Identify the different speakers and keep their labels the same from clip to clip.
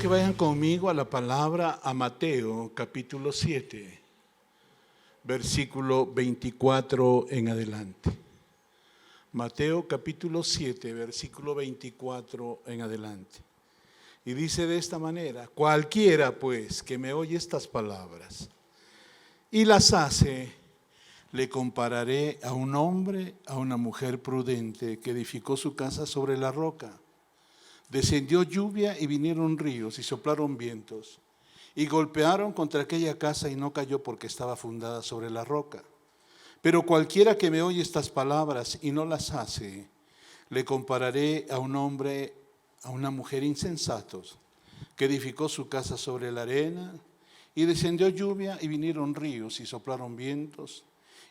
Speaker 1: que vayan conmigo a la palabra, a Mateo capítulo 7, versículo 24 en adelante. Mateo capítulo 7, versículo 24 en adelante. Y dice de esta manera: cualquiera pues que me oye estas palabras y las hace, le compararé a un hombre, a una mujer prudente que edificó su casa sobre la roca. Descendió lluvia y vinieron ríos y soplaron vientos y golpearon contra aquella casa y no cayó porque estaba fundada sobre la roca. Pero cualquiera que me oye estas palabras y no las hace, le compararé a un hombre, a una mujer insensatos que edificó su casa sobre la arena, y descendió lluvia y vinieron ríos y soplaron vientos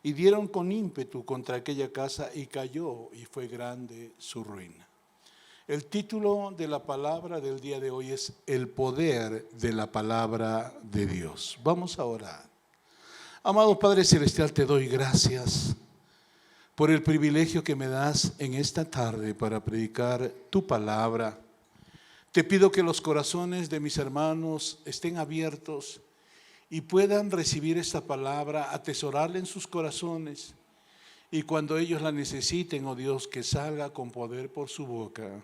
Speaker 1: y dieron con ímpetu contra aquella casa y cayó, y fue grande su ruina. El título de la palabra del día de hoy es el poder de la palabra de Dios. Vamos a orar. Amado Padre Celestial, te doy gracias por el privilegio que me das en esta tarde para predicar tu palabra. Te pido que los corazones de mis hermanos estén abiertos y puedan recibir esta palabra, atesorarla en sus corazones, y cuando ellos la necesiten, oh Dios, que salga con poder por su boca,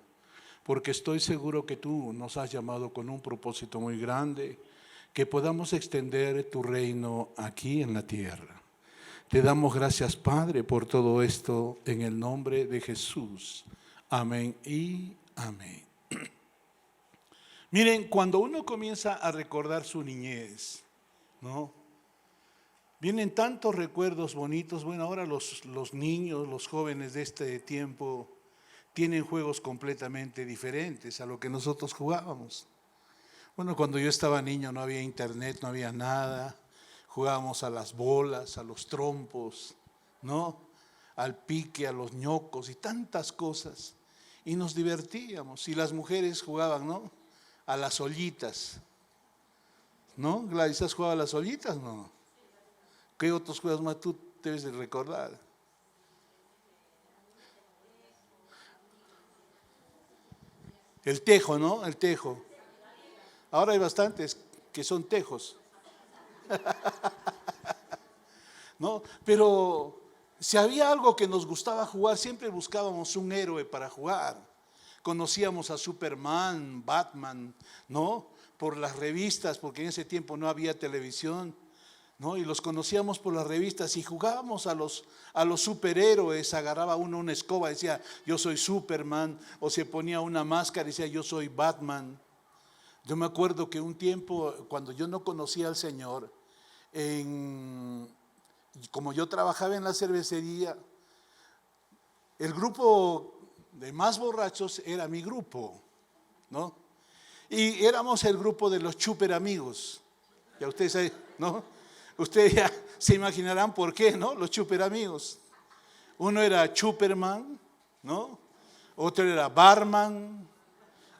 Speaker 1: porque estoy seguro que tú nos has llamado con un propósito muy grande, que podamos extender tu reino aquí en la tierra. Te damos gracias, Padre, por todo esto, en el nombre de Jesús. Amén y amén. Miren, cuando uno comienza a recordar su niñez, ¿no?, vienen tantos recuerdos bonitos. Bueno, ahora los niños, los jóvenes de este tiempo tienen juegos completamente diferentes a lo que nosotros jugábamos. Bueno, cuando yo estaba niño no había internet, no había nada. Jugábamos a las bolas, a los trompos, ¿no?, al pique, a los ñocos y tantas cosas. Y nos divertíamos. Y las mujeres jugaban, ¿no?, a las ollitas. ¿No? Gladys, ¿has jugado a las ollitas? No. ¿Qué otros juegos más tú debes de recordar? El tejo, ¿no? El tejo. Ahora hay bastantes que son tejos. ¿No? Pero si había algo que nos gustaba jugar, siempre buscábamos un héroe para jugar. Conocíamos a Superman, Batman, ¿no?, por las revistas, porque en ese tiempo no había televisión, ¿no?, y los conocíamos por las revistas y jugábamos a los superhéroes. Agarraba uno una escoba y decía, yo soy Superman, o se ponía una máscara y decía, yo soy Batman. Yo me acuerdo que un tiempo, cuando yo no conocía al Señor, como yo trabajaba en la cervecería, el grupo de más borrachos era mi grupo, ¿no? Y éramos el grupo de los Chuper Amigos. Ya ustedes saben, ¿no? Ustedes ya se imaginarán por qué, ¿no? Los Chuper Amigos. Uno era Chuperman, ¿no? Otro era Barman,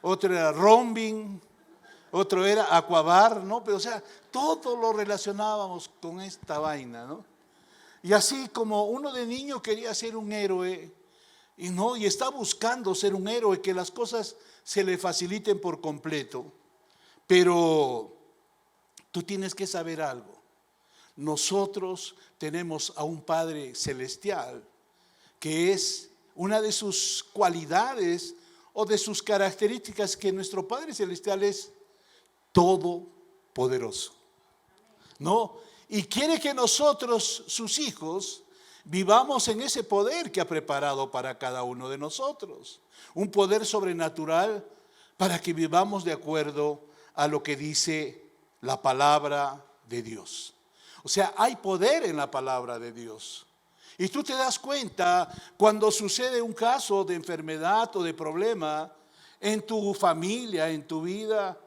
Speaker 1: otro era Rombin, otro era Aquabar, ¿no? Pero o sea, todo lo relacionábamos con esta vaina, ¿no? Y así como uno de niño quería ser un héroe, y está buscando ser un héroe, que las cosas se le faciliten por completo. Pero tú tienes que saber algo. Nosotros tenemos a un Padre Celestial que es una de sus cualidades o de sus características, que nuestro Padre Celestial es todopoderoso, ¿no? Y quiere que nosotros, sus hijos, vivamos en ese poder que ha preparado para cada uno de nosotros. Un poder sobrenatural para que vivamos de acuerdo a lo que dice la palabra de Dios. O sea, hay poder en la palabra de Dios. Y tú te das cuenta cuando sucede un caso de enfermedad o de problema en tu familia, en tu vida.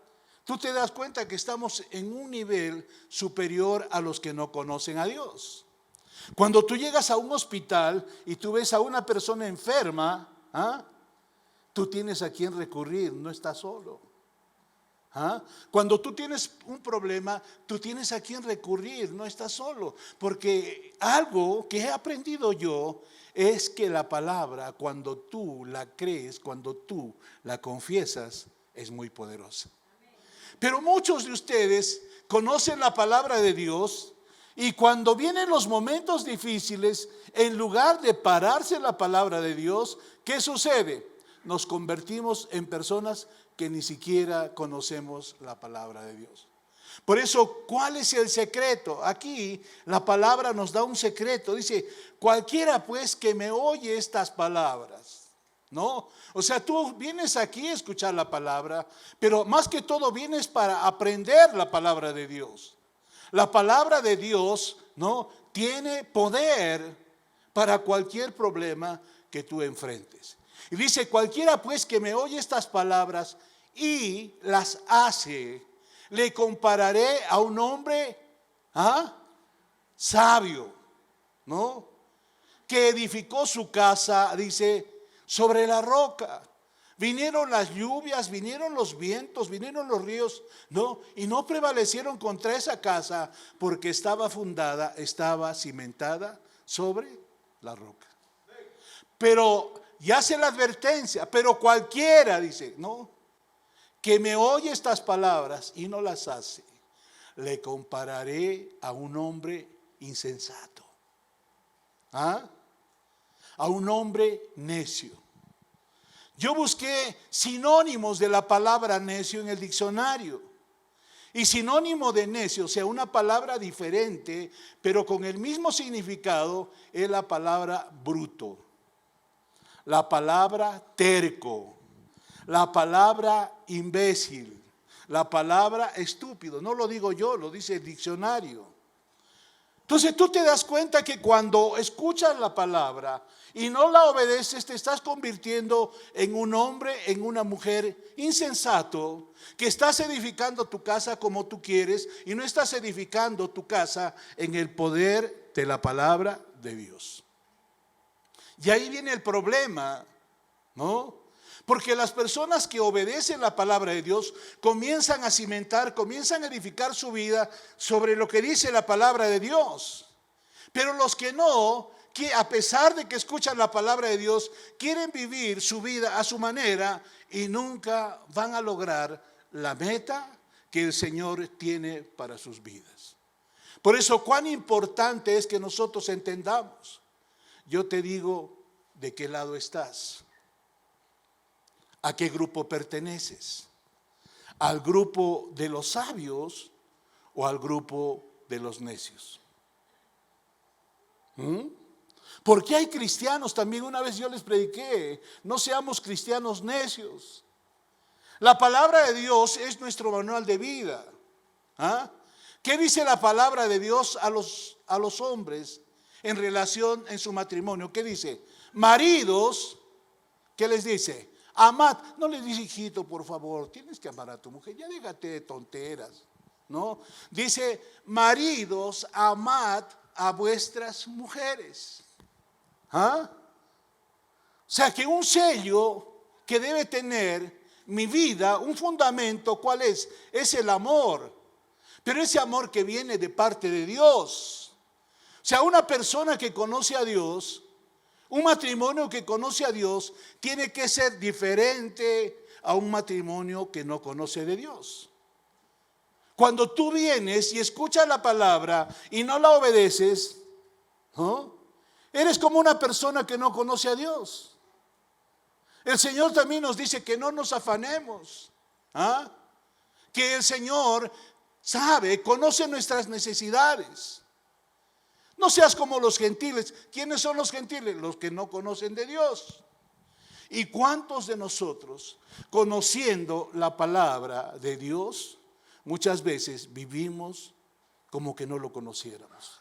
Speaker 1: Tú te das cuenta que estamos en un nivel superior a los que no conocen a Dios. Cuando tú llegas a un hospital y tú ves a una persona enferma, tú tienes a quién recurrir, no estás solo. Cuando tú tienes un problema, tú tienes a quién recurrir, no estás solo. Porque algo que he aprendido yo es que la palabra, cuando tú la crees, cuando tú la confiesas, es muy poderosa. Pero muchos de ustedes conocen la palabra de Dios y cuando vienen los momentos difíciles, en lugar de pararse en la palabra de Dios, ¿qué sucede? Nos convertimos en personas que ni siquiera conocemos la palabra de Dios. Por eso, ¿cuál es el secreto? Aquí la palabra nos da un secreto. Dice, cualquiera pues que me oye estas palabras, ¿no? O sea, tú vienes aquí a escuchar la palabra, pero más que todo vienes para aprender la palabra de Dios. La palabra de Dios, ¿no?, tiene poder para cualquier problema que tú enfrentes. Y dice, cualquiera pues que me oye estas palabras y las hace, le compararé a un hombre sabio, ¿no?, que edificó su casa, dice, sobre la roca. Vinieron las lluvias, vinieron los vientos, vinieron los ríos, ¿no?, y no prevalecieron contra esa casa porque estaba fundada, estaba cimentada sobre la roca. Pero ya hace la advertencia, pero cualquiera, dice, ¿no?, que me oye estas palabras y no las hace, le compararé a un hombre insensato, a un hombre necio. Yo busqué sinónimos de la palabra necio en el diccionario. Y sinónimo de necio, o sea, una palabra diferente, pero con el mismo significado, es la palabra bruto, la palabra terco, la palabra imbécil, la palabra estúpido. No lo digo yo, lo dice el diccionario. Entonces tú te das cuenta que cuando escuchas la palabra y no la obedeces, te estás convirtiendo en un hombre, en una mujer insensato, que estás edificando tu casa como tú quieres y no estás edificando tu casa en el poder de la palabra de Dios. Y ahí viene el problema, ¿no? Porque las personas que obedecen la palabra de Dios comienzan a cimentar, comienzan a edificar su vida sobre lo que dice la palabra de Dios. Pero los que no, que a pesar de que escuchan la palabra de Dios, quieren vivir su vida a su manera y nunca van a lograr la meta que el Señor tiene para sus vidas. Por eso, cuán importante es que nosotros entendamos. Yo te digo, ¿de qué lado estás? ¿A qué grupo perteneces? ¿Al grupo de los sabios o al grupo de los necios? Porque hay cristianos también, una vez yo les prediqué, no seamos cristianos necios. La palabra de Dios es nuestro manual de vida. ¿Qué dice la palabra de Dios a los hombres en relación en su matrimonio? ¿Qué dice? Maridos, ¿qué les dice? Amad. No le dice, hijito, por favor, tienes que amar a tu mujer, ya déjate de tonteras, ¿no? Dice, maridos, amad a vuestras mujeres. O sea que un sello que debe tener mi vida, un fundamento, ¿cuál es? Es el amor, pero ese amor que viene de parte de Dios. O sea, una persona que conoce a Dios, un matrimonio que conoce a Dios tiene que ser diferente a un matrimonio que no conoce de Dios. Cuando tú vienes y escuchas la palabra y no la obedeces, eres como una persona que no conoce a Dios. El Señor también nos dice que no nos afanemos, que el Señor sabe, conoce nuestras necesidades. No seas como los gentiles. ¿Quiénes son los gentiles? Los que no conocen de Dios. ¿Y cuántos de nosotros, conociendo la palabra de Dios, muchas veces vivimos como que no lo conociéramos?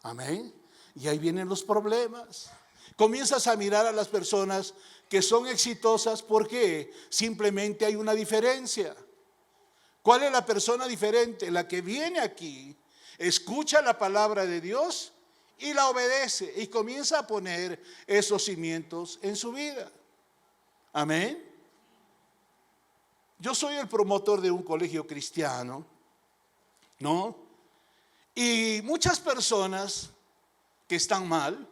Speaker 1: Amén. Y ahí vienen los problemas. Comienzas a mirar a las personas que son exitosas porque simplemente hay una diferencia. ¿Cuál es la persona diferente? La que viene aquí, escucha la palabra de Dios y la obedece y comienza a poner esos cimientos en su vida. Amén. Yo soy el promotor de un colegio cristiano, ¿no? Y muchas personas que están mal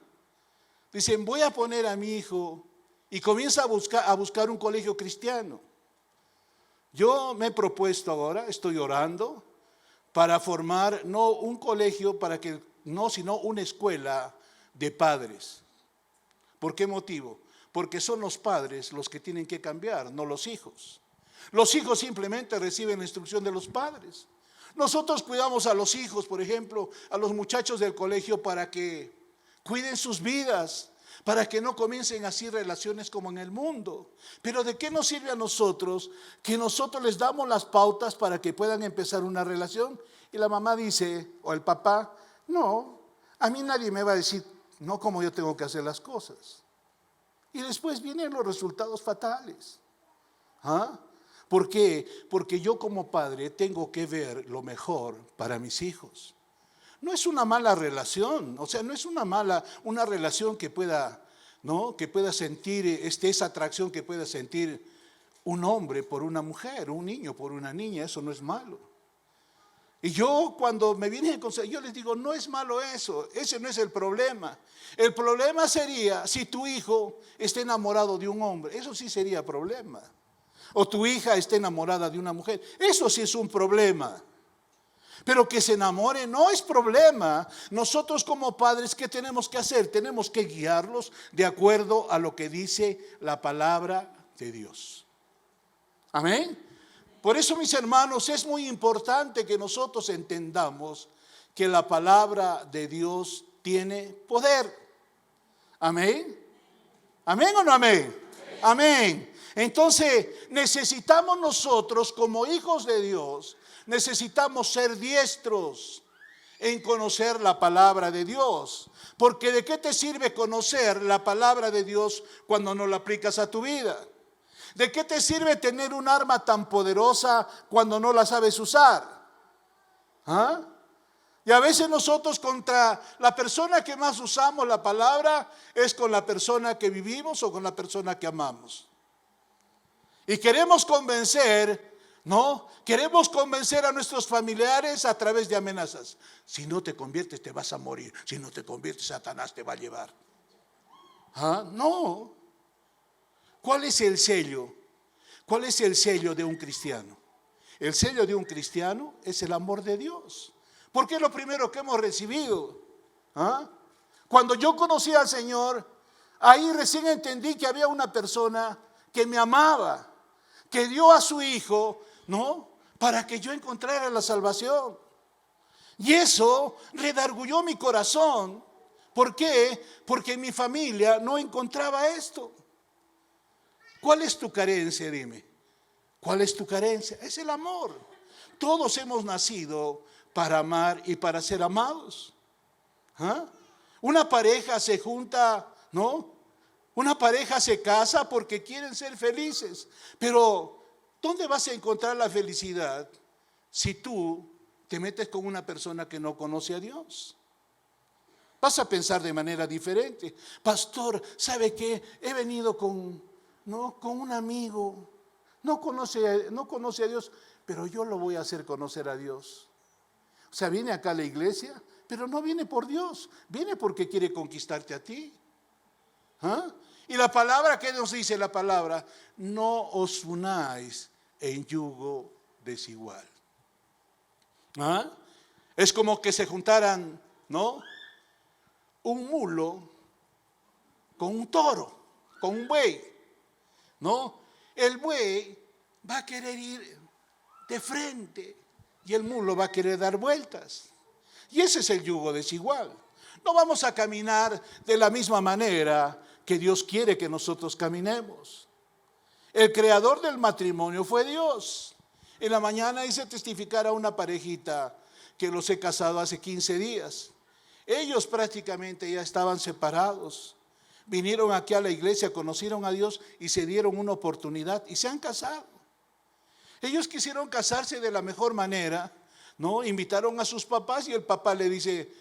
Speaker 1: dicen, voy a poner a mi hijo, y comienza a buscar un colegio cristiano. Yo me he propuesto ahora, estoy orando, para formar no un colegio, sino una escuela de padres. ¿Por qué motivo? Porque son los padres los que tienen que cambiar, no los hijos. Los hijos simplemente reciben la instrucción de los padres. Nosotros cuidamos a los hijos, por ejemplo, a los muchachos del colegio para que cuiden sus vidas, para que no comiencen así relaciones como en el mundo. Pero ¿de qué nos sirve a nosotros que nosotros les damos las pautas para que puedan empezar una relación? Y la mamá dice, o el papá, no, a mí nadie me va a decir, no, cómo yo tengo que hacer las cosas. Y después vienen los resultados fatales. ¿Ah? ¿Por qué? Porque yo como padre tengo que ver lo mejor para mis hijos. No es una mala relación, o sea, no es una relación que pueda, ¿no? Que pueda sentir esa atracción que pueda sentir un hombre por una mujer, un niño por una niña, eso no es malo. Y yo cuando me vienen a consejo, yo les digo, no es malo eso, ese no es el problema. El problema sería si tu hijo está enamorado de un hombre, eso sí sería problema. O tu hija está enamorada de una mujer, eso sí es un problema. Pero que se enamore no es problema. Nosotros como padres, ¿qué tenemos que hacer? Tenemos que guiarlos de acuerdo a lo que dice la palabra de Dios. Amén. Por eso, mis hermanos, es muy importante que nosotros entendamos que la palabra de Dios tiene poder. Amén. ¿Amén o no amén? Amén. Entonces necesitamos nosotros como hijos de Dios, necesitamos ser diestros en conocer la palabra de Dios. Porque ¿de qué te sirve conocer la palabra de Dios cuando no la aplicas a tu vida? ¿De qué te sirve tener un arma tan poderosa cuando no la sabes usar? ¿Ah? Y a veces nosotros contra la persona que más usamos la palabra es con la persona que vivimos o con la persona que amamos. Y queremos convencer, ¿no? Queremos convencer a nuestros familiares a través de amenazas. Si no te conviertes te vas a morir. Si no te conviertes, Satanás te va a llevar. ¿Ah? No. ¿Cuál es el sello? ¿Cuál es el sello de un cristiano? El sello de un cristiano es el amor de Dios. Porque es lo primero que hemos recibido. ¿Ah? Cuando yo conocí al Señor, ahí recién entendí que había una persona que me amaba, que dio a su hijo, ¿no? Para que yo encontrara la salvación. Y eso redarguyó mi corazón. ¿Por qué? Porque mi familia no encontraba esto. ¿Cuál es tu carencia? Dime. ¿Cuál es tu carencia? Es el amor. Todos hemos nacido para amar y para ser amados. ¿Ah? Una pareja se junta, ¿no? Una pareja se casa porque quieren ser felices. Pero ¿dónde vas a encontrar la felicidad si tú te metes con una persona que no conoce a Dios? Vas a pensar de manera diferente. Pastor, ¿sabe qué? He venido con un amigo. No conoce a Dios, pero yo lo voy a hacer conocer a Dios. O sea, viene acá a la iglesia, pero no viene por Dios. Viene porque quiere conquistarte a ti. ¿Ah? Y la palabra, ¿qué nos dice la palabra? No os unáis en yugo desigual. ¿Ah? Es como que se juntaran, ¿no? Un mulo con un toro, con un buey, ¿no? El buey va a querer ir de frente y el mulo va a querer dar vueltas. Y ese es el yugo desigual. No vamos a caminar de la misma manera que Dios quiere que nosotros caminemos. El creador del matrimonio fue Dios. En la mañana hice testificar a una parejita que los he casado hace 15 días. Ellos prácticamente ya estaban separados. Vinieron aquí a la iglesia, conocieron a Dios y se dieron una oportunidad y se han casado. Ellos quisieron casarse de la mejor manera, ¿no? Invitaron a sus papás y el papá le dice,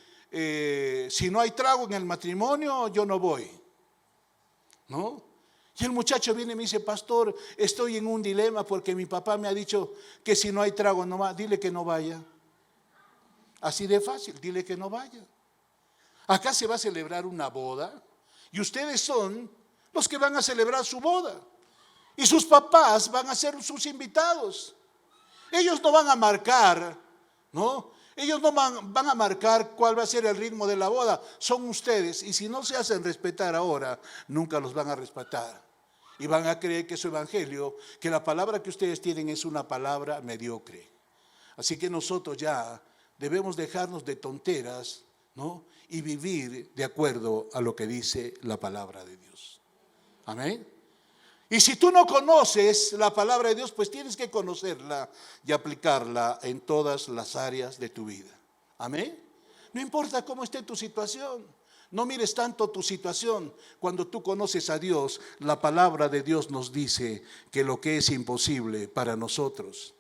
Speaker 1: si no hay trago en el matrimonio, yo no voy, ¿no? Y el muchacho viene y me dice, pastor, estoy en un dilema porque mi papá me ha dicho que si no hay trago, no va, dile que no vaya. Así de fácil, dile que no vaya. Acá se va a celebrar una boda y ustedes son los que van a celebrar su boda. Y sus papás van a ser sus invitados. Ellos no van a marcar, ¿no? Ellos no van a marcar cuál va a ser el ritmo de la boda. Son ustedes. Y si no se hacen respetar ahora, nunca los van a respetar. Y van a creer que su evangelio, que la palabra que ustedes tienen es una palabra mediocre. Así que nosotros ya debemos dejarnos de tonteras, ¿no? Y vivir de acuerdo a lo que dice la palabra de Dios. Amén. Y si tú no conoces la palabra de Dios, pues tienes que conocerla y aplicarla en todas las áreas de tu vida. Amén. No importa cómo esté tu situación. No mires tanto tu situación. Cuando tú conoces a Dios, la palabra de Dios nos dice que lo que es imposible para nosotros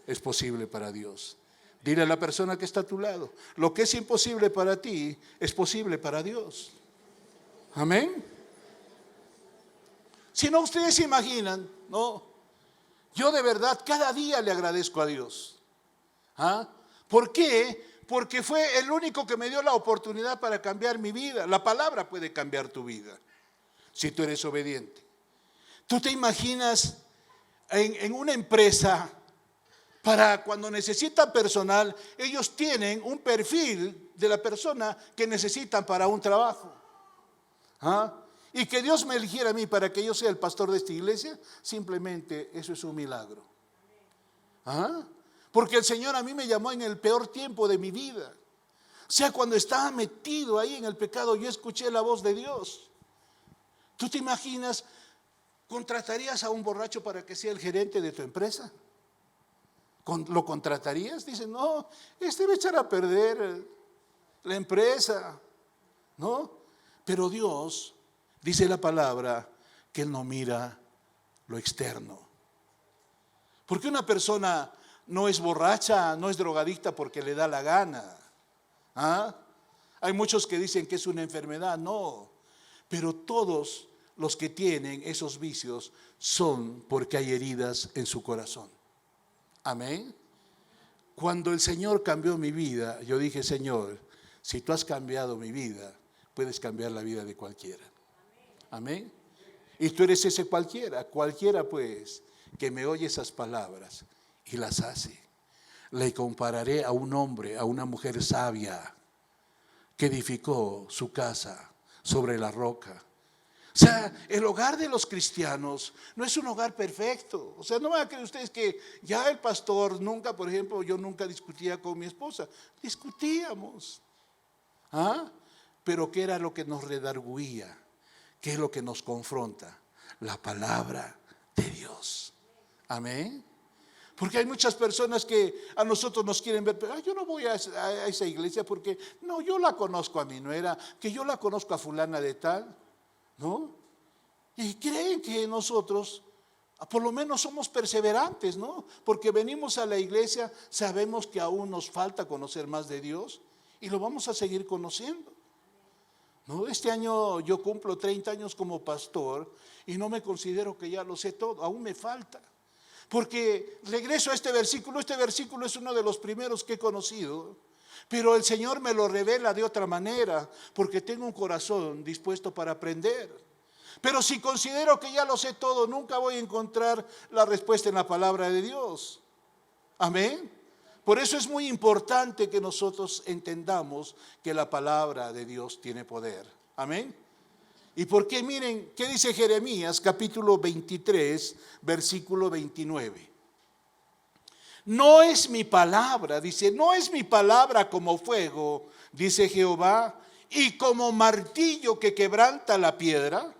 Speaker 1: es posible para Dios. Dile a la persona que está a tu lado, lo que es imposible para ti es posible para Dios. Amén. Si no, ustedes se imaginan, ¿no? Yo de verdad cada día le agradezco a Dios. ¿Ah? ¿Por qué? Porque fue el único que me dio la oportunidad para cambiar mi vida. La palabra puede cambiar tu vida si tú eres obediente. ¿Tú te imaginas en una empresa, para cuando necesitan personal, ellos tienen un perfil de la persona que necesitan para un trabajo? ¿Ah? Y que Dios me eligiera a mí para que yo sea el pastor de esta iglesia, simplemente eso es un milagro. ¿Ah? Porque el Señor a mí me llamó en el peor tiempo de mi vida. O sea, cuando estaba metido ahí en el pecado, yo escuché la voz de Dios. ¿Tú te imaginas, contratarías a un borracho para que sea el gerente de tu empresa? ¿Lo contratarías? Dicen, no, este va a echar a perder la empresa, ¿no? Pero Dios, dice la palabra, que Él no mira lo externo. Porque una persona no es borracha, no es drogadicta porque le da la gana. ¿Ah? Hay muchos que dicen que es una enfermedad, no. Pero todos los que tienen esos vicios son porque hay heridas en su corazón. Amén. Cuando el Señor cambió mi vida, yo dije, Señor, si tú has cambiado mi vida, puedes cambiar la vida de cualquiera. Amén. Y tú eres ese cualquiera pues, que me oye esas palabras y las hace. Le compararé a un hombre, a una mujer sabia que edificó su casa sobre la roca. O sea, el hogar de los cristianos no es un hogar perfecto. O sea, no van a creer ustedes que ya el pastor nunca, por ejemplo, yo nunca discutía con mi esposa. Discutíamos. ¿Ah? Pero ¿qué era lo que nos redarguía? ¿Qué es lo que nos confronta? La palabra de Dios. Amén. Porque hay muchas personas que a nosotros nos quieren ver, pero yo no voy a esa iglesia porque, no, yo la conozco a mi nuera, que yo la conozco a fulana de tal, ¿no? Y creen que nosotros, por lo menos somos perseverantes, ¿no? Porque venimos a la iglesia, sabemos que aún nos falta conocer más de Dios y lo vamos a seguir conociendo. ¿No? Este año yo cumplo 30 años como pastor y no me considero que ya lo sé todo, aún me falta. Porque regreso a este versículo es uno de los primeros que he conocido, pero el Señor me lo revela de otra manera, porque tengo un corazón dispuesto para aprender. Pero si considero que ya lo sé todo, nunca voy a encontrar la respuesta en la palabra de Dios. Amén. Por eso es muy importante que nosotros entendamos que la palabra de Dios tiene poder. Amén. ¿Y por qué? Miren, ¿qué dice Jeremías capítulo 23, versículo 29? No es mi palabra, dice, no es mi palabra como fuego, dice Jehová, y como martillo que quebranta la piedra.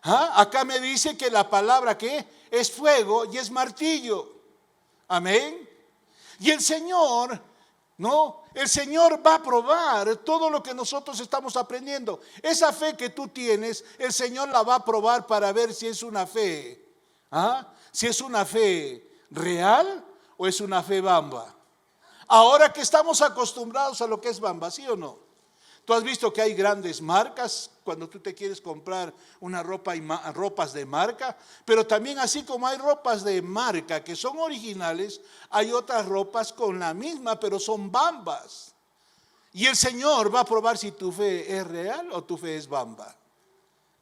Speaker 1: ¿Ah? Acá me dice que la palabra que es fuego y es martillo. Amén. Y el Señor, ¿no? El Señor va a probar todo lo que nosotros estamos aprendiendo. Esa fe que tú tienes, el Señor la va a probar para ver si es una fe, ¿ah? Si es una fe real o es una fe bamba. Ahora que estamos acostumbrados a lo que es bamba, ¿sí o no? Tú has visto que hay grandes marcas cuando tú te quieres comprar una ropa y ropas de marca, pero también así como hay ropas de marca que son originales, hay otras ropas con la misma, pero son bambas. Y el Señor va a probar si tu fe es real o tu fe es bamba.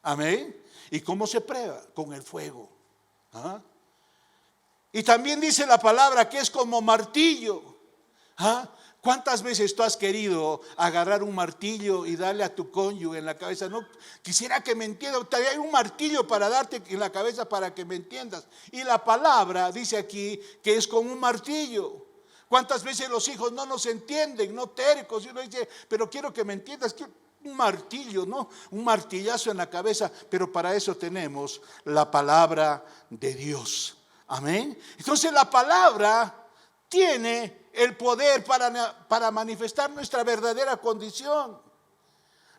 Speaker 1: Amén. ¿Y cómo se prueba? Con el fuego. ¿Ah? Y también dice la palabra que es como martillo. ¿Ah? ¿Cuántas veces tú has querido agarrar un martillo y darle a tu cónyuge en la cabeza? No, quisiera que me entienda, te hay un martillo para darte en la cabeza para que me entiendas. Y la palabra dice aquí que es como un martillo. ¿Cuántas veces los hijos no nos entienden, no tercos? Y uno dice, pero quiero que me entiendas, que un martillo, ¿no? Un martillazo en la cabeza, pero para eso tenemos la palabra de Dios. Amén. Entonces la palabra tiene el poder para manifestar nuestra verdadera condición.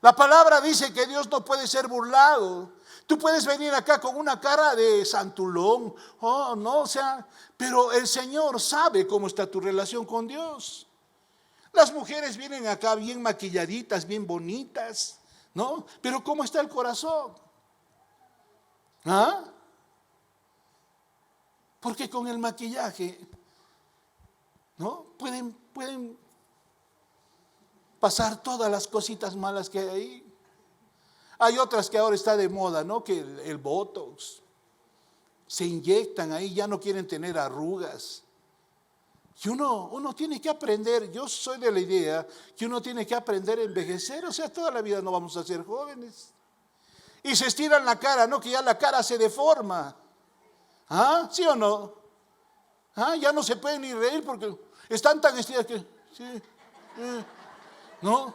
Speaker 1: La palabra dice que Dios no puede ser burlado. Tú puedes venir acá con una cara de santulón, oh no, o sea, pero el Señor sabe cómo está tu relación con Dios. Las mujeres vienen acá bien maquilladitas, bien bonitas, ¿no? Pero ¿cómo está el corazón? ¿Ah? Porque con el maquillaje, ¿no? Pueden pasar todas las cositas malas que hay ahí. Hay otras que ahora está de moda, ¿no? Que el Botox. Se inyectan ahí, ya no quieren tener arrugas. Y uno tiene que aprender, yo soy de la idea que uno tiene que aprender a envejecer, o sea, toda la vida no vamos a ser jóvenes. Y se estiran la cara, ¿no? Que ya la cara se deforma. ¿Ah? ¿Sí o no? ¿Ah? Ya no se pueden ni reír porque están tan estiradas que, sí, ¿no?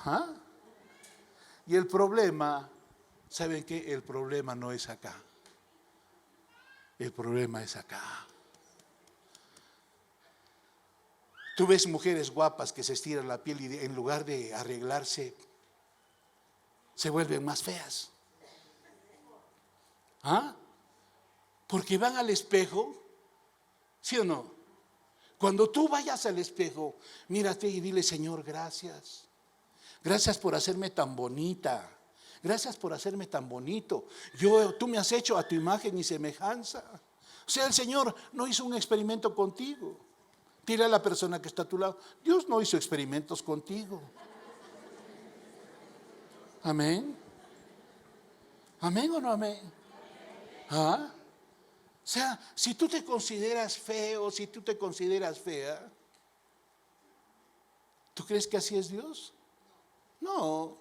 Speaker 1: ¿Ah? Y el problema, ¿saben qué? El problema no es acá. El problema es acá. Tú ves mujeres guapas que se estiran la piel y en lugar de arreglarse, se vuelven más feas. ¿Ah? Porque van al espejo, ¿sí o no? Cuando tú vayas al espejo, mírate y dile, Señor, gracias. Gracias por hacerme tan bonita. Gracias por hacerme tan bonito. Tú me has hecho a tu imagen y semejanza. O sea, el Señor no hizo un experimento contigo. Dile a la persona que está a tu lado, Dios no hizo experimentos contigo. Amén. ¿Amén o no amén? ¿Ah? O sea, si tú te consideras feo, si tú te consideras fea, ¿tú crees que así es Dios? No.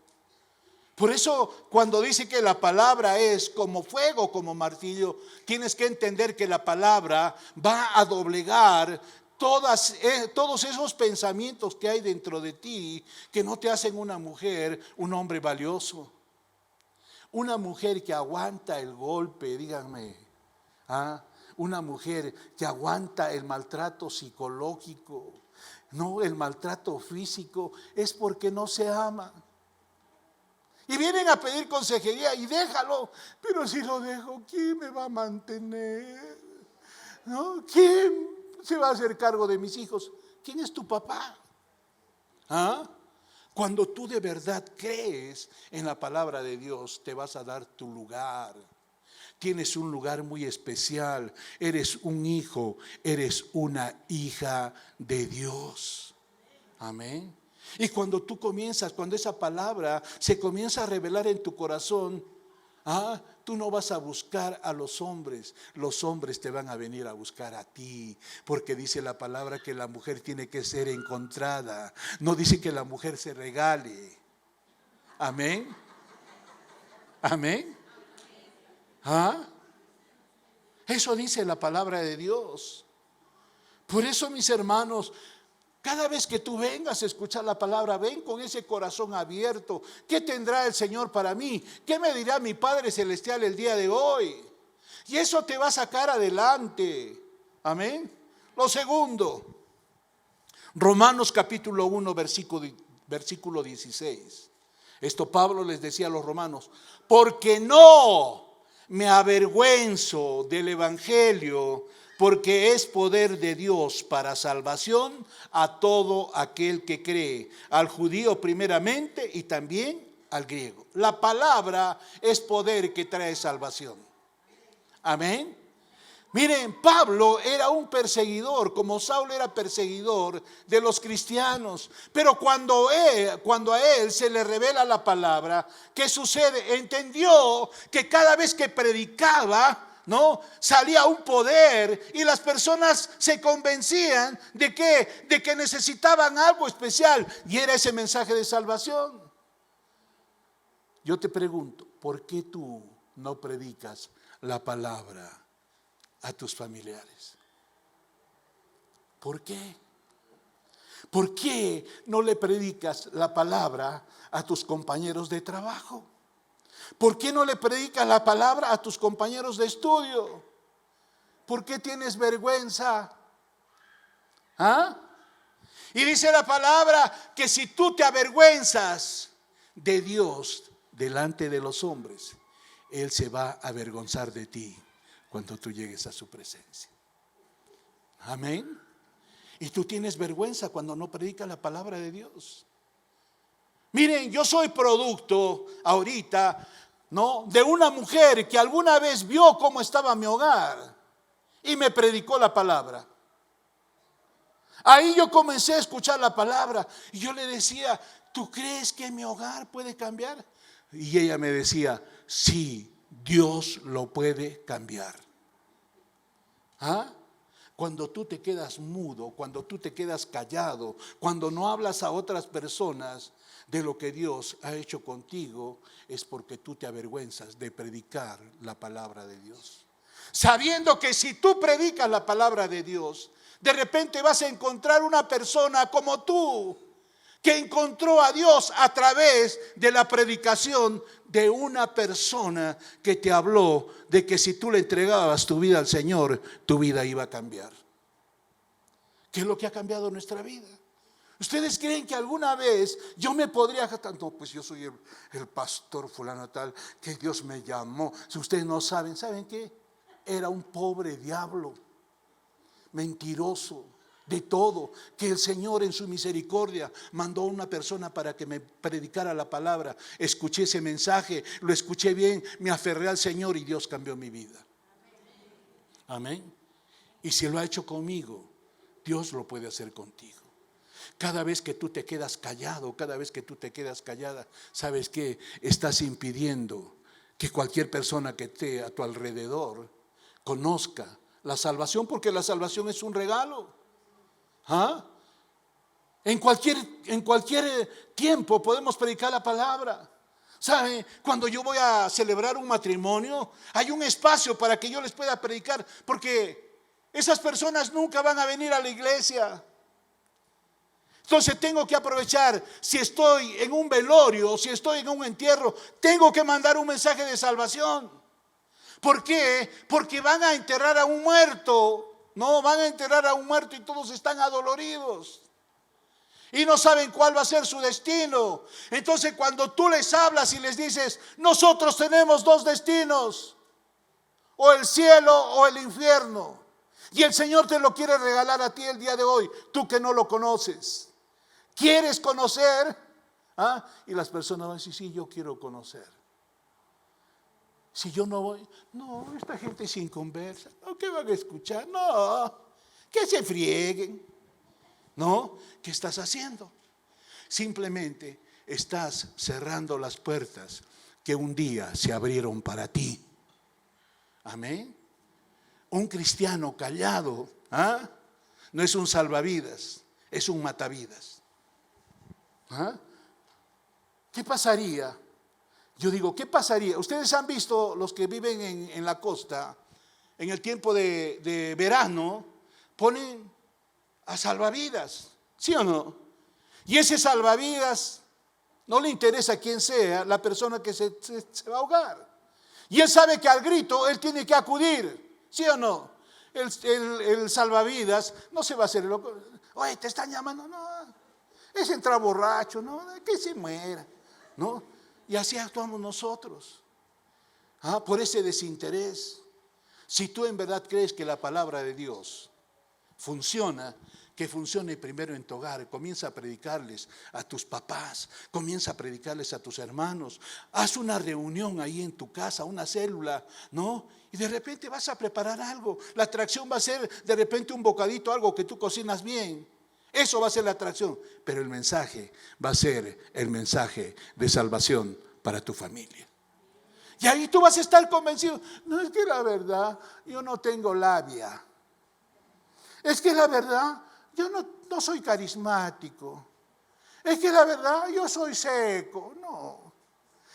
Speaker 1: Por eso cuando dice que la palabra es como fuego, como martillo, tienes que entender que la palabra va a doblegar todos esos pensamientos que hay dentro de ti que no te hacen una mujer, un hombre valioso. Una mujer que aguanta el golpe, díganme, ¿ah? Una mujer que aguanta el maltrato psicológico, no el maltrato físico, es porque no se ama. Y vienen a pedir consejería y déjalo, pero si lo dejo, ¿quién me va a mantener? ¿No? ¿Quién se va a hacer cargo de mis hijos? ¿Quién es tu papá? ¿Ah? Cuando tú de verdad crees en la palabra de Dios, te vas a dar tu lugar. Tienes un lugar muy especial. Eres un hijo, eres una hija de Dios. Amén. Y cuando tú comienzas, cuando esa palabra se comienza a revelar en tu corazón, tú no vas a buscar a los hombres te van a venir a buscar a ti, porque dice la palabra que la mujer tiene que ser encontrada, no dice que la mujer se regale. Amén. Amén. Eso dice la palabra de Dios. Por eso, mis hermanos, cada vez que tú vengas a escuchar la palabra, ven con ese corazón abierto. ¿Qué tendrá el Señor para mí? ¿Qué me dirá mi Padre Celestial el día de hoy? Y eso te va a sacar adelante. Amén. Lo segundo, Romanos capítulo 1, versículo 16. Esto Pablo les decía a los romanos, porque no me avergüenzo del evangelio, porque es poder de Dios para salvación a todo aquel que cree, al judío primeramente y también al griego. La palabra es poder que trae salvación. Amén. Miren, Pablo era un perseguidor, como Saulo era perseguidor de los cristianos. Pero cuando a él se le revela la palabra, ¿qué sucede? Entendió que cada vez que predicaba, ¿no?, salía un poder y las personas se convencían de que necesitaban algo especial, y era ese mensaje de salvación. Yo te pregunto, ¿por qué tú no predicas la palabra a tus familiares? ¿Por qué? ¿Por qué no le predicas la palabra a tus compañeros de trabajo? ¿Por qué no le predicas la palabra a tus compañeros de estudio? ¿Por qué tienes vergüenza? ¿Ah? Y dice la palabra que si tú te avergüenzas de Dios delante de los hombres, Él se va a avergonzar de ti cuando tú llegues a su presencia. Amén. Y tú tienes vergüenza cuando no predicas la palabra de Dios. Miren, yo soy producto ahorita, ¿no?, de una mujer que alguna vez vio cómo estaba mi hogar y me predicó la palabra. Ahí yo comencé a escuchar la palabra y yo le decía, ¿tú crees que mi hogar puede cambiar? Y ella me decía, sí, Dios lo puede cambiar. ¿Ah? Cuando tú te quedas mudo, cuando tú te quedas callado, cuando no hablas a otras personas de lo que Dios ha hecho contigo, es porque tú te avergüenzas de predicar la palabra de Dios. Sabiendo que si tú predicas la palabra de Dios, de repente vas a encontrar una persona como tú, que encontró a Dios a través de la predicación de una persona que te habló de que si tú le entregabas tu vida al Señor, tu vida iba a cambiar. ¿Qué es lo que ha cambiado nuestra vida? ¿Ustedes creen que alguna vez yo me podría jactar? No, pues yo soy el pastor fulano tal, que Dios me llamó. Si ustedes no saben, ¿saben qué? Era un pobre diablo, mentiroso, de todo, que el Señor en su misericordia mandó a una persona para que me predicara la palabra. Escuché ese mensaje, lo escuché bien, me aferré al Señor y Dios cambió mi vida. Amén. Y si lo ha hecho conmigo, Dios lo puede hacer contigo. Cada vez que tú te quedas callado, cada vez que tú te quedas callada, ¿sabes qué? Estás impidiendo que cualquier persona que esté a tu alrededor conozca la salvación, porque la salvación es un regalo. ¿Ah? En cualquier tiempo podemos predicar la palabra. ¿Sabe? Cuando yo voy a celebrar un matrimonio, hay un espacio para que yo les pueda predicar, porque esas personas nunca van a venir a la iglesia. Entonces tengo que aprovechar, si estoy en un velorio, si estoy en un entierro, tengo que mandar un mensaje de salvación. ¿Por qué? Porque van a enterrar a un muerto. No, van a enterrar a un muerto y todos están adoloridos y no saben cuál va a ser su destino. Entonces cuando tú les hablas y les dices, nosotros tenemos dos destinos, o el cielo o el infierno, y el Señor te lo quiere regalar a ti el día de hoy, tú que no lo conoces. ¿Quieres conocer? ¿Ah? Y las personas van a decir, sí, yo quiero conocer. Si yo no voy, no, esta gente sin conversa, ¿no? ¿Qué van a escuchar? No, que se frieguen. ¿No? ¿Qué estás haciendo? Simplemente estás cerrando las puertas que un día se abrieron para ti. Amén. Un cristiano callado, ¿ah?, no es un salvavidas, es un matavidas. ¿Ah? ¿Qué pasaría? Yo digo, ¿qué pasaría? Ustedes han visto, los que viven en la costa, en el tiempo de verano, ponen a salvavidas, ¿sí o no? Y ese salvavidas no le interesa quién sea la persona que se va a ahogar. Y él sabe que al grito él tiene que acudir, ¿sí o no? El salvavidas no se va a hacer loco. Oye, te están llamando, no, es entrar borracho, no, que se muera, ¿no? Y así actuamos nosotros, por ese desinterés. Si tú en verdad crees que la palabra de Dios funciona, que funcione primero en tu hogar. Comienza a predicarles a tus papás, comienza a predicarles a tus hermanos. Haz una reunión ahí en tu casa, una célula, ¿no? Y de repente vas a preparar algo. La atracción va a ser de repente un bocadito, algo que tú cocinas bien. Eso va a ser la atracción. Pero el mensaje va a ser el mensaje de salvación para tu familia. Y ahí tú vas a estar convencido. No, es que la verdad, yo no tengo labia. Es que la verdad, yo no soy carismático. Es que la verdad, yo soy seco. No.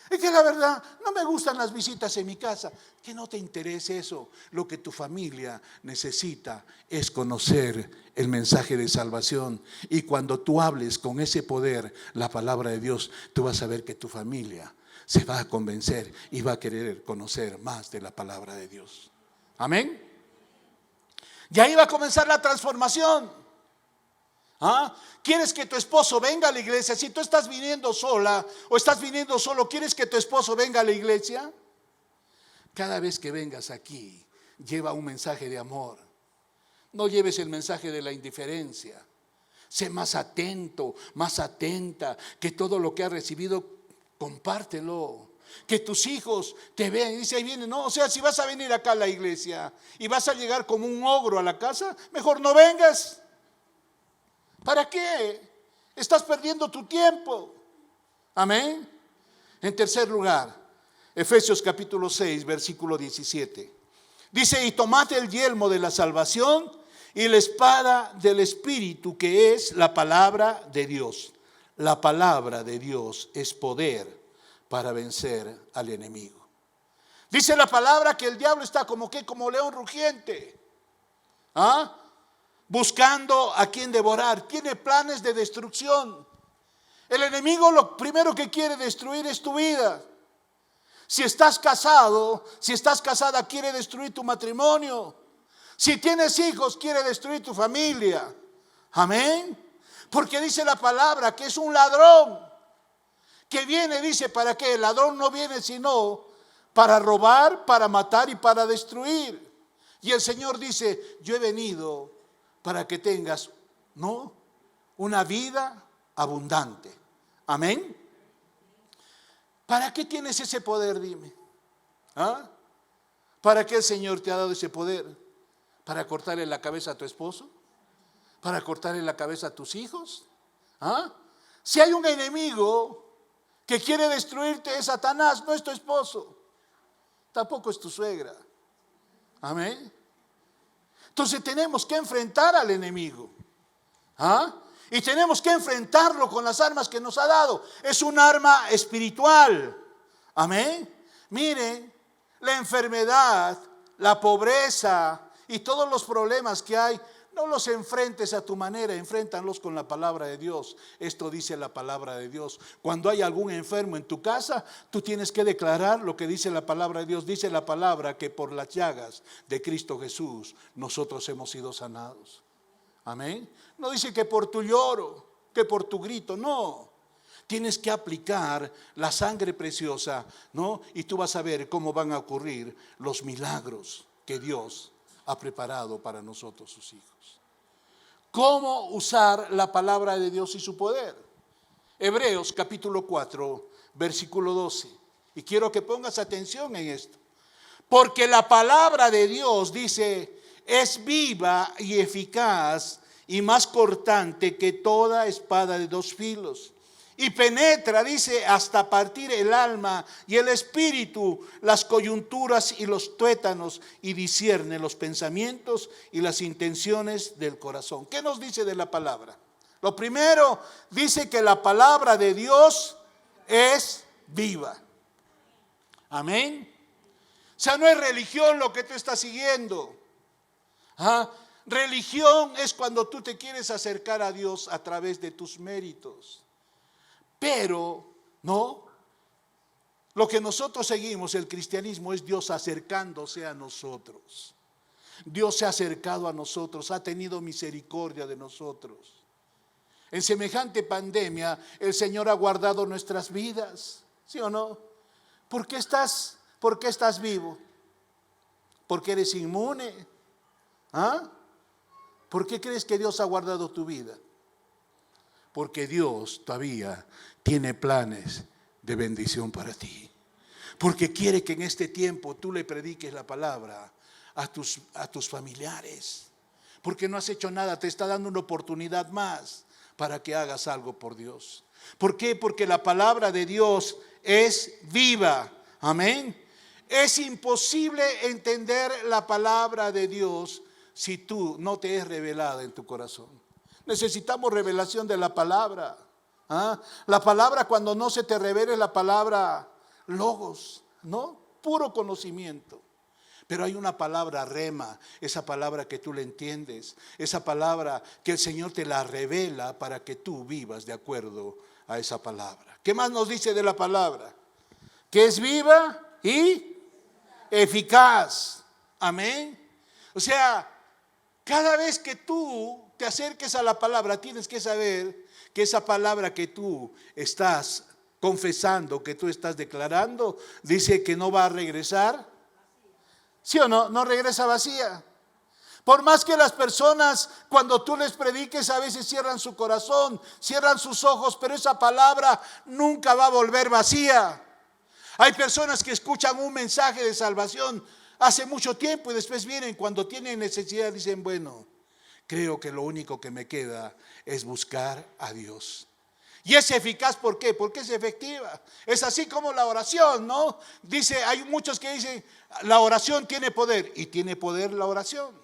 Speaker 1: Es que la verdad, no me gustan las visitas en mi casa. Que no te interese eso. Lo que tu familia necesita es conocer el mensaje de salvación. Y cuando tú hables con ese poder, la palabra de Dios, tú vas a ver que tu familia se va a convencer y va a querer conocer más de la palabra de Dios. Amén. Y ahí va a comenzar la transformación. ¿Ah? ¿Quieres que tu esposo venga a la iglesia? Si tú estás viniendo sola o estás viniendo solo, ¿quieres que tu esposo venga a la iglesia? Cada vez que vengas aquí, lleva un mensaje de amor. No lleves el mensaje de la indiferencia. Sé más atento, más atenta, que todo lo que has recibido, compártelo. Que tus hijos te vean y dicen, ahí viene, no, o sea, si vas a venir acá a la iglesia y vas a llegar como un ogro a la casa, mejor no vengas. ¿Para qué? Estás perdiendo tu tiempo. Amén. En tercer lugar, Efesios capítulo 6, versículo 17. Dice, y tomad el yelmo de la salvación y la espada del Espíritu, que es la palabra de Dios. La palabra de Dios es poder para vencer al enemigo. Dice la palabra que el diablo está como león rugiente. ¿Ah? Buscando a quien devorar. Tiene planes de destrucción. El enemigo lo primero que quiere destruir es tu vida. Si estás casado, si estás casada, quiere destruir tu matrimonio. Si tienes hijos, quiere destruir tu familia. Amén. Porque dice la palabra que es un ladrón que viene, dice, ¿para qué? El ladrón no viene sino para robar, para matar y para destruir. Y el Señor dice, yo he venido para que tengas, ¿no?, una vida abundante. Amén. ¿Para qué tienes ese poder? Dime. ¿Ah? ¿Para qué el Señor te ha dado ese poder? ¿Para cortarle la cabeza a tu esposo? ¿Para cortarle la cabeza a tus hijos? ¿Ah? Si hay un enemigo que quiere destruirte, es Satanás, no es tu esposo. Tampoco es tu suegra. Amén. Entonces tenemos que enfrentar al enemigo. ¿Ah? Y tenemos que enfrentarlo con las armas que nos ha dado. Es un arma espiritual. Amén. Mire, la enfermedad, la pobreza y todos los problemas que hay, no los enfrentes a tu manera, enfréntalos con la palabra de Dios. Esto dice la palabra de Dios. Cuando hay algún enfermo en tu casa, tú tienes que declarar lo que dice la palabra de Dios. Dice la palabra que por las llagas de Cristo Jesús nosotros hemos sido sanados. Amén. No dice que por tu lloro, que por tu grito, no. Tienes que aplicar la sangre preciosa, ¿no? Y tú vas a ver cómo van a ocurrir los milagros que Dios ha preparado para nosotros, sus hijos. ¿Cómo usar la palabra de Dios y su poder? Hebreos capítulo 4, versículo 12. Y quiero que pongas atención en esto. Porque la palabra de Dios, dice, es viva y eficaz y más cortante que toda espada de dos filos. Y penetra, dice, hasta partir el alma y el espíritu, las coyunturas y los tuétanos, y discierne los pensamientos y las intenciones del corazón. ¿Qué nos dice de la palabra? Lo primero, dice que la palabra de Dios es viva. Amén. O sea, no es religión lo que tú estás siguiendo. ¿Ah? Religión es cuando tú te quieres acercar a Dios a través de tus méritos. Pero, no, lo que nosotros seguimos, el cristianismo, es Dios acercándose a nosotros. Dios se ha acercado a nosotros, ha tenido misericordia de nosotros. En semejante pandemia, el Señor ha guardado nuestras vidas, ¿sí o no? ¿Por qué estás vivo? ¿Porque eres inmune? ¿Ah? ¿Por qué crees que Dios ha guardado tu vida? Porque Dios todavía tiene planes de bendición para ti. Porque quiere que en este tiempo tú le prediques la palabra a tus familiares. Porque no has hecho nada, te está dando una oportunidad más para que hagas algo por Dios. ¿Por qué? Porque la palabra de Dios es viva. Amén. Es imposible entender la palabra de Dios si tú no te es revelada en tu corazón. Necesitamos revelación de la palabra. La palabra, cuando no se te revela, es la palabra logos, ¿no? Puro conocimiento. Pero hay una palabra rema, esa palabra que tú le entiendes, esa palabra que el Señor te la revela para que tú vivas de acuerdo a esa palabra. ¿Qué más nos dice de la palabra? Que es viva y eficaz. Amén. O sea, cada vez que tú te acerques a la palabra, tienes que saber que esa palabra que tú estás confesando, que tú estás declarando, dice que no va a regresar. ¿Sí o no? No regresa vacía. Por más que las personas, cuando tú les prediques, a veces cierran su corazón, cierran sus ojos, pero esa palabra nunca va a volver vacía. Hay personas que escuchan un mensaje de salvación hace mucho tiempo y después vienen cuando tienen necesidad, dicen, bueno, creo que lo único que me queda es buscar a Dios. Y es eficaz, ¿por qué? Porque es efectiva. Es así como la oración, ¿no? Dice, hay muchos que dicen, la oración tiene poder. Y tiene poder la oración.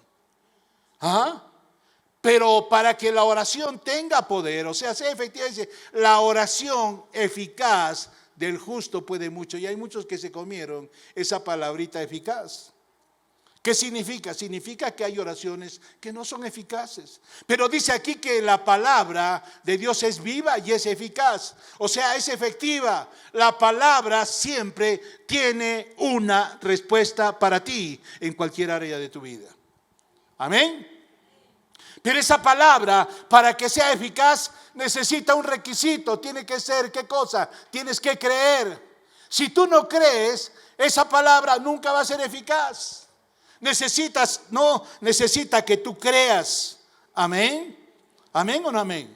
Speaker 1: Pero para que la oración tenga poder, o sea, sea efectiva, dice, la oración eficaz del justo puede mucho. Y hay muchos que se comieron esa palabrita eficaz. ¿Qué significa? Significa que hay oraciones que no son eficaces. Pero dice aquí que la palabra de Dios es viva y es eficaz. O sea, es efectiva. La palabra siempre tiene una respuesta para ti en cualquier área de tu vida. Amén. Pero esa palabra, para que sea eficaz, necesita un requisito. Tiene que ser, ¿qué cosa? Tienes que creer. Si tú no crees, esa palabra nunca va a ser eficaz. Necesita que tú creas. Amén. Amén o no amén.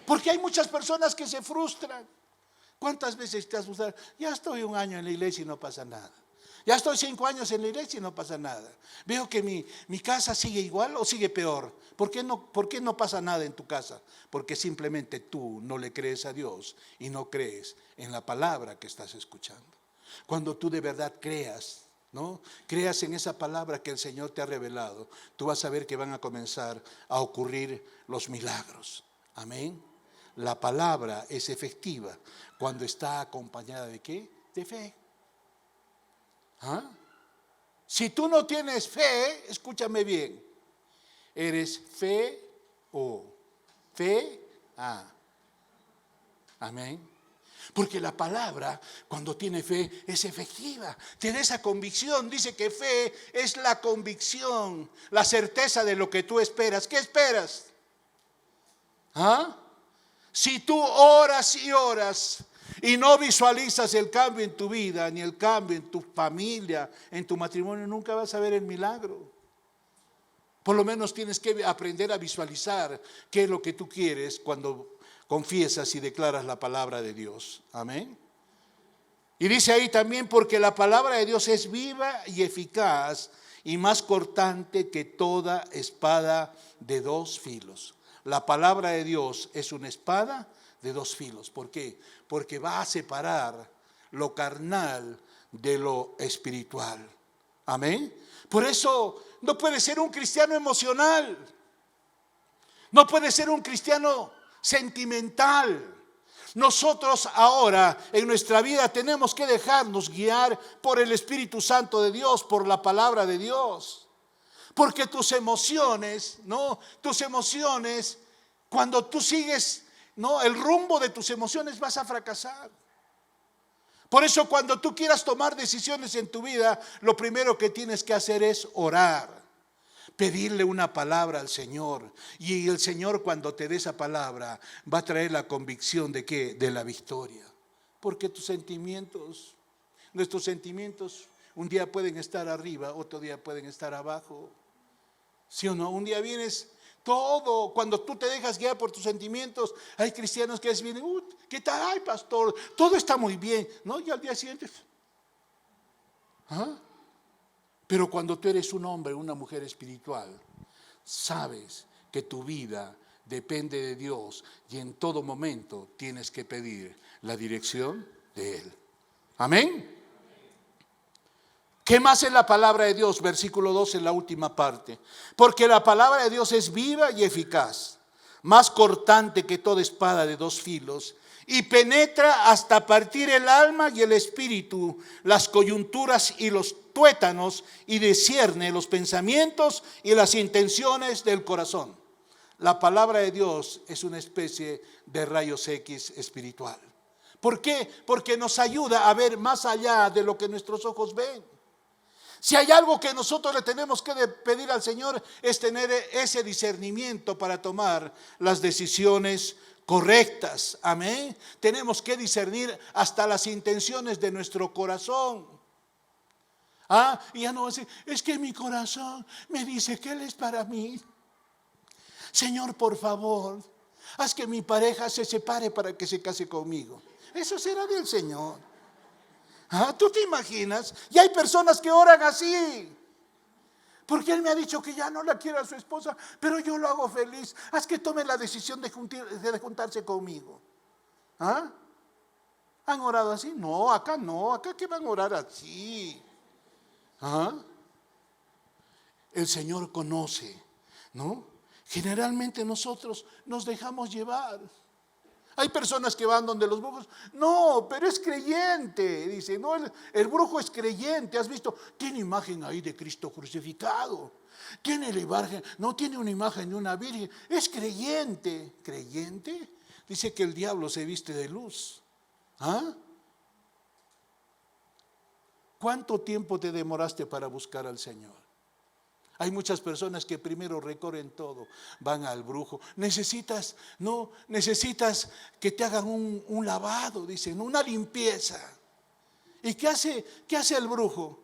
Speaker 1: Porque hay muchas personas que se frustran. ¿Cuántas veces te has frustrado? Ya estoy 1 año en la iglesia y no pasa nada. Ya estoy 5 años en la iglesia y no pasa nada. Veo que mi casa sigue igual o sigue peor. ¿Por qué no pasa nada en tu casa? Porque simplemente tú no le crees a Dios y no crees en la palabra que estás escuchando. Cuando tú de verdad creas, ¿no? Creas en esa palabra que el Señor te ha revelado, tú vas a ver que van a comenzar a ocurrir los milagros. Amén. La palabra es efectiva cuando está acompañada ¿de qué? De fe. Si tú no tienes fe, escúchame bien, eres fe o fe a. Amén. Porque la palabra, cuando tiene fe, es efectiva. Tiene esa convicción. Dice que fe es la convicción, la certeza de lo que tú esperas. ¿Qué esperas? Si tú oras y oras y no visualizas el cambio en tu vida, ni el cambio en tu familia, en tu matrimonio, nunca vas a ver el milagro. Por lo menos tienes que aprender a visualizar qué es lo que tú quieres cuando confiesas y declaras la palabra de Dios. Amén. Y dice ahí también, porque la palabra de Dios es viva y eficaz y más cortante que toda espada de 2 filos. La palabra de Dios es una espada de 2 filos. ¿Por qué? Porque va a separar lo carnal de lo espiritual. Amén. Por eso no puede ser un cristiano emocional. No puede ser un cristiano sentimental. Nosotros ahora en nuestra vida tenemos que dejarnos guiar por el Espíritu Santo de Dios, por la palabra de Dios. Porque tus emociones, cuando tú sigues, el rumbo de tus emociones, vas a fracasar. Por eso cuando tú quieras tomar decisiones en tu vida, lo primero que tienes que hacer es orar. Pedirle una palabra al Señor. Y el Señor, cuando te dé esa palabra, va a traer la convicción de ¿qué? De la victoria. Porque nuestros sentimientos, un día pueden estar arriba, otro día pueden estar abajo. ¿Sí o no? Un día vienes todo, cuando tú te dejas guiar por tus sentimientos, hay cristianos que vienen, ¿qué tal? Ay, pastor, todo está muy bien, ¿no? Y al día siguiente, ¿ah? Pero cuando tú eres un hombre, una mujer espiritual, sabes que tu vida depende de Dios y en todo momento tienes que pedir la dirección de Él. Amén. ¿Qué más es la palabra de Dios? Versículo 12, en la última parte. Porque la palabra de Dios es viva y eficaz, más cortante que toda espada de dos filos, y penetra hasta partir el alma y el espíritu, las coyunturas y los tuétanos, y discierne los pensamientos y las intenciones del corazón. La palabra de Dios es una especie de rayos X espiritual. ¿Por qué? Porque nos ayuda a ver más allá de lo que nuestros ojos ven. Si hay algo que nosotros le tenemos que pedir al Señor, es tener ese discernimiento para tomar las decisiones correctas. Amén. Tenemos que discernir hasta las intenciones de nuestro corazón. Y ya no va a decir, es que mi corazón me dice que Él es para mí. Señor, por favor, haz que mi pareja se separe para que se case conmigo. Eso será del Señor. ¿Tú te imaginas? Y hay personas que oran así. Porque Él me ha dicho que ya no la quiere a su esposa, pero yo lo hago feliz. Haz que tome la decisión de juntarse conmigo. ¿Han orado así? No, acá no. Acá que van a orar así. El Señor conoce, ¿no? Generalmente nosotros nos dejamos llevar. Hay personas que van donde los brujos, no, pero es creyente, dice, no, el brujo es creyente, has visto, tiene imagen ahí de Cristo crucificado, tiene la imagen, no tiene una imagen de una virgen, es creyente. ¿Creyente? Dice que el diablo se viste de luz. ¿Cuánto tiempo te demoraste para buscar al Señor? Hay muchas personas que primero recorren todo, van al brujo. Necesitas que te hagan un lavado, dicen, una limpieza. ¿Y qué hace el brujo?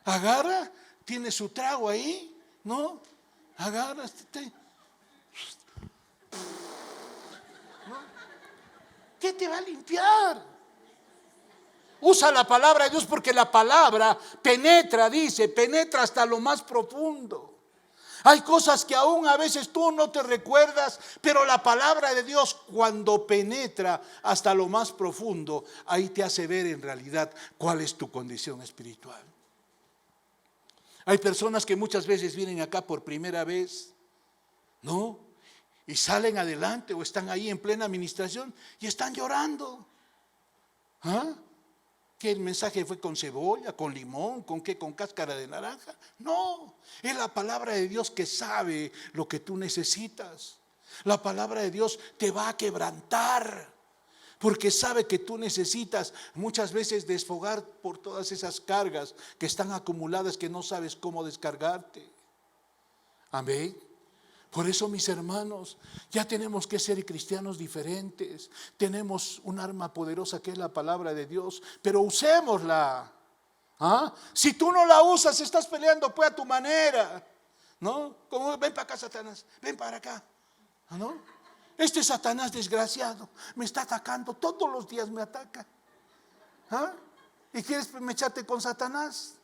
Speaker 1: Agarra, tiene su trago ahí, ¿no? Agarra, ¿no? ¿Qué te va a limpiar? Usa la palabra de Dios porque la palabra penetra, penetra hasta lo más profundo. Hay cosas que aún a veces tú no te recuerdas, pero la palabra de Dios cuando penetra hasta lo más profundo, ahí te hace ver en realidad cuál es tu condición espiritual. Hay personas que muchas veces vienen acá por primera vez, ¿no? Y salen adelante o están ahí en plena administración y están llorando. ¿Que el mensaje fue con cebolla, con limón, con qué, con cáscara de naranja? No, es la palabra de Dios que sabe lo que tú necesitas. La palabra de Dios te va a quebrantar, porque sabe que tú necesitas muchas veces desfogar por todas esas cargas que están acumuladas que no sabes cómo descargarte. Amén. Por eso, mis hermanos, ya tenemos que ser cristianos diferentes. Tenemos un arma poderosa que es la palabra de Dios, pero usémosla. Si tú no la usas, estás peleando pues a tu manera, ¿no? Como ven para acá, Satanás, ven para acá, ¿no? Este Satanás desgraciado me está atacando, todos los días me ataca. ¿Y quieres echarte con Satanás?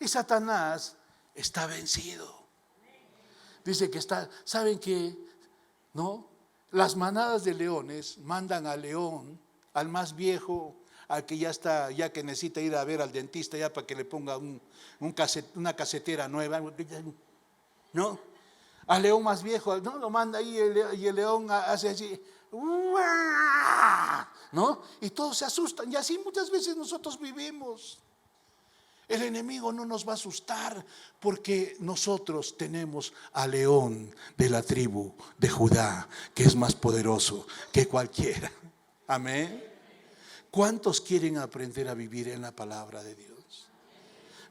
Speaker 1: Y Satanás está vencido. Dice que ¿saben qué? ¿No? Las manadas de leones mandan al león, al más viejo, al que ya está, ya que necesita ir a ver al dentista, ya para que le ponga una casetera nueva, ¿no? Al león más viejo, ¿no? Lo manda ahí y el león hace así, ¿no? Y todos se asustan, y así muchas veces nosotros vivimos. El enemigo no nos va a asustar porque nosotros tenemos al león de la tribu de Judá, que es más poderoso que cualquiera. Amén. ¿Cuántos quieren aprender a vivir en la palabra de Dios?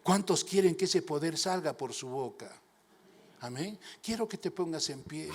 Speaker 1: ¿Cuántos quieren que ese poder salga por su boca? Amén. Quiero que te pongas en pie.